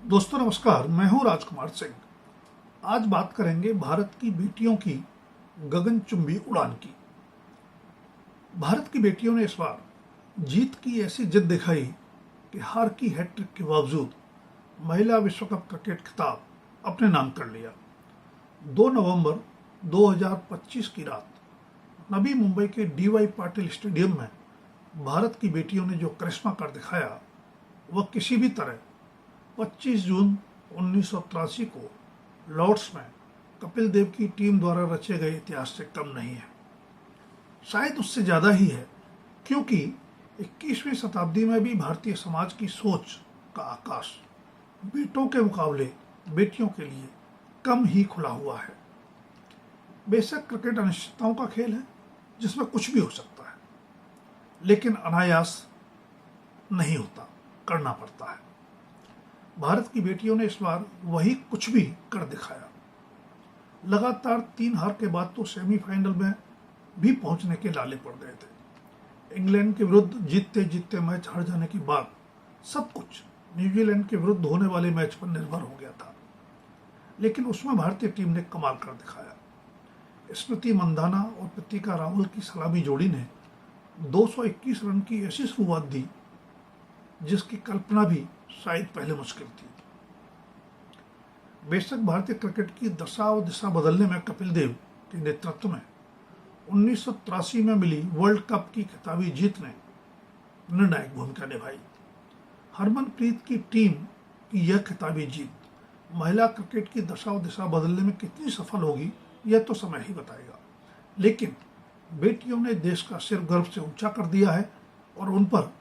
दोस्तों नमस्कार, मैं हूं राजकुमार सिंह। आज बात करेंगे भारत की बेटियों की गगनचुंबी उड़ान की। भारत की बेटियों ने इस बार जीत की ऐसी जिद दिखाई कि हार की हैट्रिक के बावजूद महिला विश्व कप क्रिकेट खिताब अपने नाम कर लिया। 2 नवंबर 2025 की रात नवी मुंबई के डीवाई पाटिल स्टेडियम में भारत की बेटियों ने जो करिश्मा कर दिखाया वह किसी भी तरह 25 जून 1983 को लॉर्ड्स में कपिल देव की टीम द्वारा रचे गए इतिहास से कम नहीं है। शायद उससे ज़्यादा ही है, क्योंकि 21वीं शताब्दी में भी भारतीय समाज की सोच का आकाश बेटों के मुकाबले बेटियों के लिए कम ही खुला हुआ है। बेशक क्रिकेट अनिश्चितताओं का खेल है जिसमें कुछ भी हो सकता है, लेकिन अनायास नहीं होता, करना पड़ता है। भारत की बेटियों ने इस बार वही कुछ भी कर दिखाया। लगातार 3 हार के बाद तो सेमीफाइनल में भी पहुंचने के लाले पड़ गए थे। इंग्लैंड के विरुद्ध जीतते जीतते मैच हार जाने के बाद सब कुछ न्यूजीलैंड के विरुद्ध होने वाले मैच पर निर्भर हो गया था, लेकिन उसमें भारतीय टीम ने कमाल कर दिखाया। स्मृति मंधाना और प्रतिका रावल की सलामी जोड़ी ने 221 रन की ऐसी शुरुआत दी जिसकी कल्पना भी शायद पहले मुश्किल थी। बेशक भारतीय क्रिकेट की दशा और दिशा बदलने में कपिल देव के नेतृत्व में 1983 में मिली वर्ल्ड कप की खिताबी जीत ने निर्णायक भूमिका निभाई। हरमनप्रीत की टीम की यह खिताबी जीत महिला क्रिकेट की दशा और दिशा बदलने में कितनी सफल होगी यह तो समय ही बताएगा, लेकिन बेटियों ने देश का सिर गर्व से ऊंचा कर दिया है और उन पर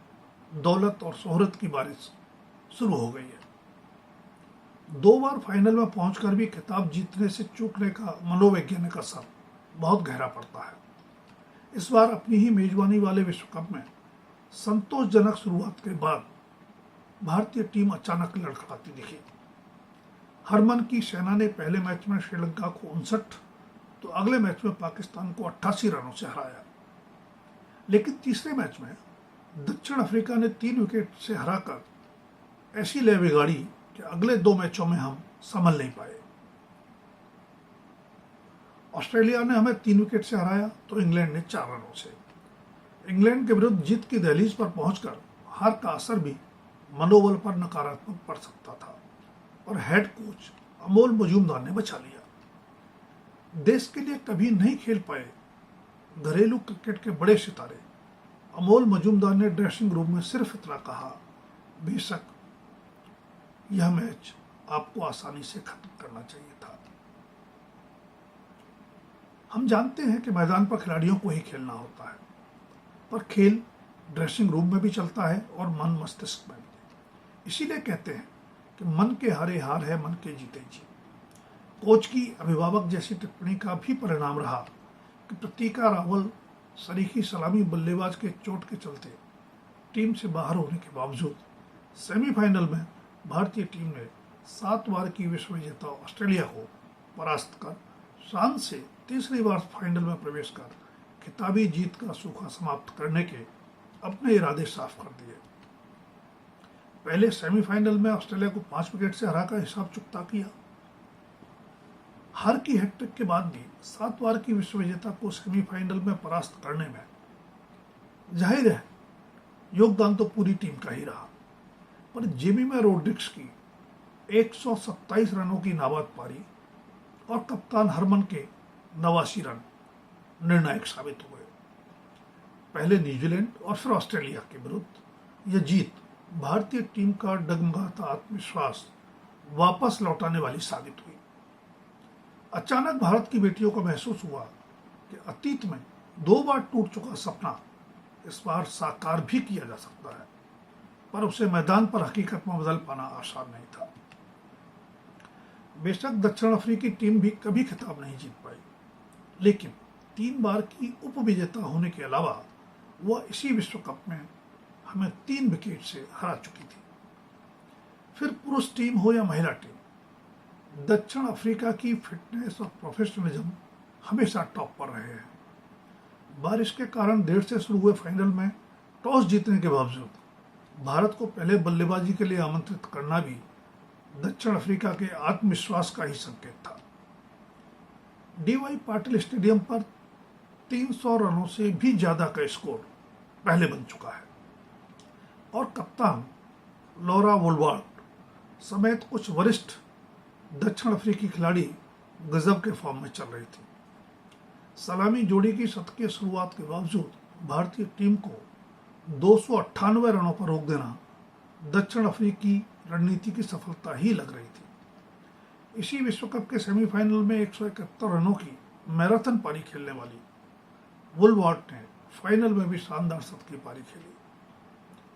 दौलत और शोहरत की बारिश शुरू हो गई है। 2 बार फाइनल में पहुंचकर भी खिताब जीतने से चूकने का मनोवैज्ञानिक असर बहुत गहरा पड़ता है। इस बार अपनी ही मेजबानी वाले विश्व कप में संतोषजनक शुरुआत के बाद भारतीय टीम अचानक लड़खड़ाती दिखी। हरमन की सेना ने पहले मैच में श्रीलंका को 59 तो अगले मैच में पाकिस्तान को 88 रनों से हराया, लेकिन तीसरे मैच में दक्षिण अफ्रीका ने 3 विकेट से हराकर ऐसी लय बिगाड़ी कि अगले 2 मैचों में हम संभल नहीं पाए। ऑस्ट्रेलिया ने हमें 3 विकेट से हराया तो इंग्लैंड ने 4 रनों से। इंग्लैंड के विरुद्ध जीत की दहलीज पर पहुंचकर हार का असर भी मनोबल पर नकारात्मक पड़ सकता था, और हेड कोच अमोल मजूमदार ने बचा लिया। देश के लिए कभी नहीं खेल पाए घरेलू क्रिकेट के बड़े सितारे अमोल मजूमदार ने ड्रेसिंग रूम में सिर्फ इतना कहा, बेशक यह मैच आपको आसानी से खत्म करना चाहिए था। हम जानते हैं कि मैदान पर खिलाड़ियों को ही खेलना होता है, पर खेल ड्रेसिंग रूम में भी चलता है और मन मस्तिष्क में भी। इसीलिए कहते हैं कि मन के हारे हार है, मन के जीते जीत। कोच की अभिभावक जैसी टिप्पणी का भी परिणाम रहा कि प्रतिका रावल सरीखी सलामी बल्लेबाज के चोट के चलते टीम से बाहर होने के बावजूद सेमीफाइनल में भारतीय टीम ने 7 बार की विश्व विजेता ऑस्ट्रेलिया को परास्त कर शान से तीसरी बार फाइनल में प्रवेश कर खिताबी जीत का सूखा समाप्त करने के अपने इरादे साफ कर दिए। पहले सेमीफाइनल में ऑस्ट्रेलिया को 5 विकेट से हराकर हिसाब चुकता किया। हार की हैट्रिक के बाद भी 7 बार की विश्व विजेता को सेमीफाइनल में परास्त करने में जाहिर है योगदान तो पूरी टीम का ही रहा, पर जेमिमा रोड्रिग्स की 127 रनों की नाबाद पारी और कप्तान हरमन के 89 रन निर्णायक साबित हुए। पहले न्यूजीलैंड और फिर ऑस्ट्रेलिया के विरुद्ध यह जीत भारतीय टीम का डगमगाता आत्मविश्वास वापस लौटाने वाली साबित हुई। अचानक भारत की बेटियों को महसूस हुआ कि अतीत में 2 बार टूट चुका सपना इस बार साकार भी किया जा सकता है, पर उसे मैदान पर हकीकत में बदल पाना आसान नहीं था। बेशक दक्षिण अफ्रीकी टीम भी कभी खिताब नहीं जीत पाई, लेकिन 3 बार की उपविजेता होने के अलावा वह इसी विश्व कप में हमें 3 विकेट से हरा चुकी थी। फिर पुरुष टीम हो या महिला टीम, दक्षिण अफ्रीका की फिटनेस और प्रोफेशनलिज्म हमेशा टॉप पर रहे हैं। बारिश के कारण देर से शुरू हुए फाइनल में टॉस जीतने के बावजूद भारत को पहले बल्लेबाजी के लिए आमंत्रित करना भी दक्षिण अफ्रीका के आत्मविश्वास का ही संकेत था। डीवाई पाटिल स्टेडियम पर 300 रनों से भी ज्यादा का स्कोर पहले बन चुका है और कप्तान लौरा वुलवार्ड समेत कुछ वरिष्ठ दक्षिण अफ्रीकी खिलाड़ी गजब के फॉर्म में चल रही थी। सलामी जोड़ी की शतकीय शुरुआत के बावजूद भारतीय टीम को 298 रनों पर रोक देना दक्षिण अफ्रीकी रणनीति की सफलता ही लग रही थी। इसी विश्व कप के सेमीफाइनल में 171 रनों की मैराथन पारी खेलने वाली वुलवार्ड ने फाइनल में भी शानदार शतकीय पारी खेली।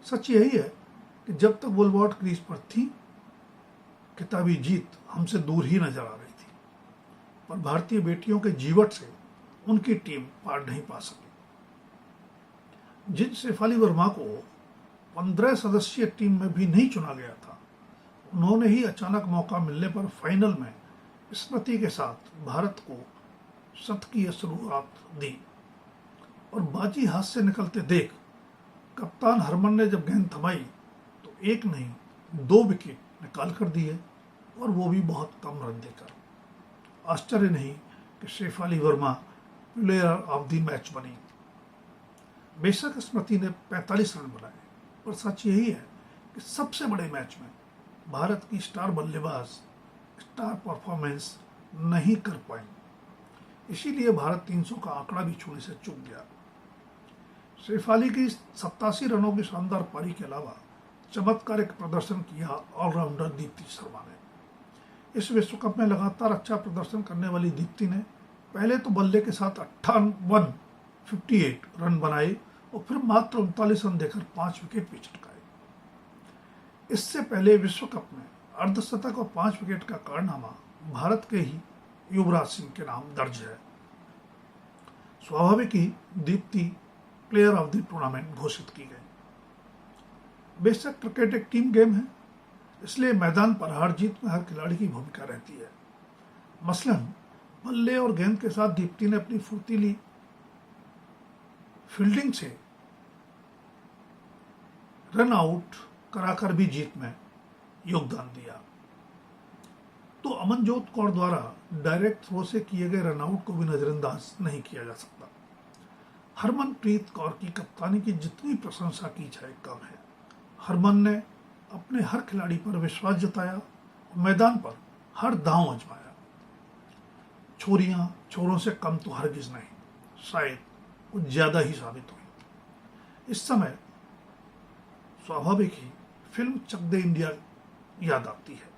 सच यही है कि जब तक वुलवार्ड क्रीज पर थी, खिताबी जीत हमसे दूर ही नजर आ रही थी, पर भारतीय बेटियों के जीवट से उनकी टीम पार नहीं पा सकी। जिन शेफाली वर्मा को 15 सदस्यीय टीम में भी नहीं चुना गया था, उन्होंने ही अचानक मौका मिलने पर फाइनल में स्मृति के साथ भारत को शतकीय शुरुआत दी और बाजी हाथ से निकलते देख कप्तान हरमन ने जब गेंद थमाई तो एक नहीं 2 विकेट निकाल कर दिए और वो भी बहुत कम रन देकर। आश्चर्य नहीं कि Shefali Verma player of the match बनी। बेशक स्मृति ने 45 रन बनाए, पर सच यही है कि सबसे बड़े मैच में भारत की स्टार बल्लेबाज स्टार परफॉर्मेंस नहीं कर पाई, इसीलिए भारत 300 का आंकड़ा भी छूने से चूक गया। शेफाली की 87 रनों की शानदार पारी के अलावा चमत्कारिक प्रदर्शन किया ऑलराउंडर दीप्ति शर्मा ने। इस विश्व कप में लगातार अच्छा प्रदर्शन करने वाली दीप्ति ने पहले तो बल्ले के साथ 58 रन बनाए और फिर मात्र 39 रन देकर 5 विकेट भी चटकाए। इससे पहले विश्व कप में अर्धशतक और 5 विकेट का कारनामा भारत के ही युवराज सिंह के नाम दर्ज है। स्वाभाविक ही Deepti player of the tournament घोषित की गई। बेशक क्रिकेट एक टीम गेम है, इसलिए मैदान पर हार जीत में हर खिलाड़ी की भूमिका रहती है। मसलन बल्ले और गेंद के साथ दीप्ति ने अपनी फुर्तीली फील्डिंग से रन आउट कराकर भी जीत में योगदान दिया। तो अमनजोत कौर द्वारा डायरेक्ट थ्रो से किए गए रन आउट को भी नजरअंदाज नहीं किया जा सकता। हरमनप्रीत कौर की कप्तानी की जितनी प्रशंसा की जाए कम है। हरमन ने अपने हर खिलाड़ी पर विश्वास जताया और मैदान पर हर दांव आजमाया। छोरियां छोरों से कम तो हरगिज नहीं, शायद कुछ ज्यादा ही साबित हुई। इस समय स्वाभाविक ही फिल्म चक दे इंडिया याद आती है,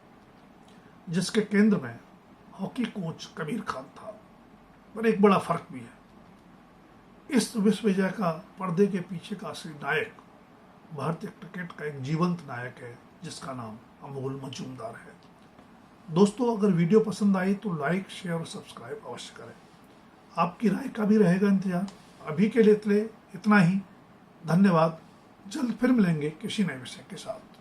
जिसके केंद्र में हॉकी कोच कबीर खान था। पर एक बड़ा फर्क भी है, इस विश्व विजय का पर्दे के पीछे का असली नायक भारतीय क्रिकेट का एक जीवंत नायक है, जिसका नाम अमोल मजूमदार है। दोस्तों, अगर वीडियो पसंद आई तो लाइक, शेयर और सब्सक्राइब अवश्य करें। आपकी राय का भी रहेगा इंतजार। अभी के लिए इतना ही। धन्यवाद। जल्द फिर मिलेंगे किसी नए विषय के साथ।